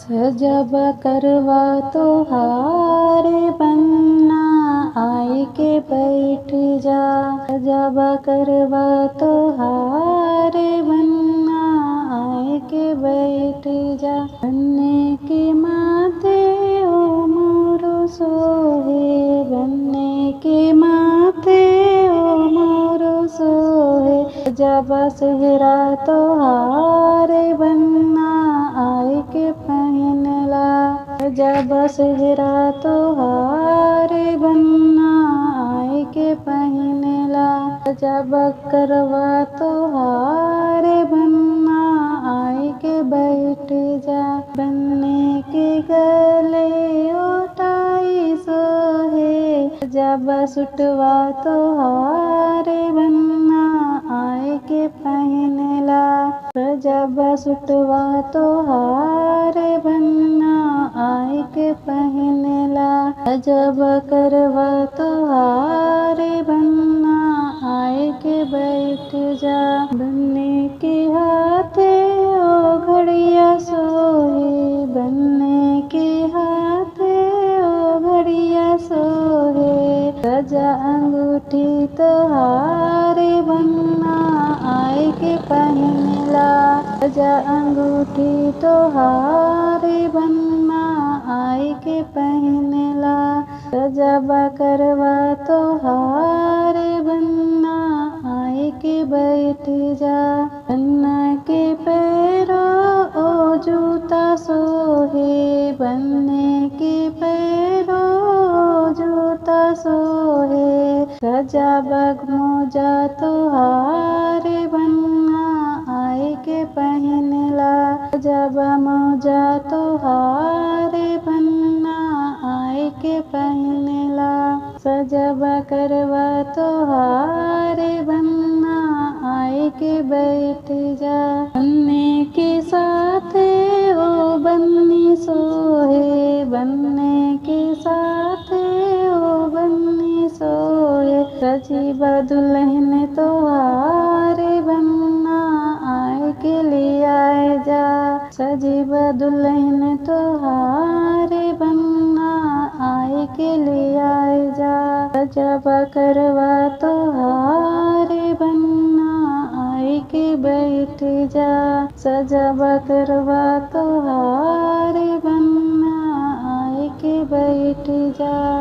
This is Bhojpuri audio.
सजब करवा तोहार बन्ना आई के बैठ जा। सजब करवा तोहार बन्ना आई के बैठ जा। बन्ने के माथे ओ मोरो सोहे, बन्ने के माथे ओ मोरो सोहे। सजब सेहरा तोहार बन्ना आई के पहनला। सजब सेहरा तोहार बन्ना आई के पहनला। सजब करवा तोहार बन्ना आई के बैठ जा। बन्ने के गले ओटाई सोहे, सजब सुटवा तोहार बन्ना आई के पहनला। सजब सुटवा तोहार बन्ना आई के पहनला। सजब करवा तोहार बन्ना आई के बैठ जा। बन्ने के हाथे ओ घड़िया सोहे, बन्ने के हाथे ओ घड़िया सोहे। सजा अंगूठी तोहार बन्ना आई के पहनला। सजा अंगूठी तोहार बन्ना आई के पहनला। सजब करवा तोहार बन्ना आई के बैठ जा। बन्ना के पैरों ओ जूता सोहे, बन्ने के पैरों ओ जूता सोहे। सजब मोजा तोहार बन्ना आई के पहनला। सजब मोजा तोहार बन्ना आई के पहनला। सजब करवा तोहार बन्ना आई के बैठ जा। बन्ने के साथ ओ बन्नी सोहे, बन्ने के साथ ओ बन्नी सोहे। सजीब दुल्हन तोहार बन्ना आई के ले आए जा। सजीब दुल्हन तोहार बन्ना आई के ले आए जा। सजब करवा तोहार बन्ना आई के बैठ जा। सजब करवा तोहार बन्ना आई के बैठ जा।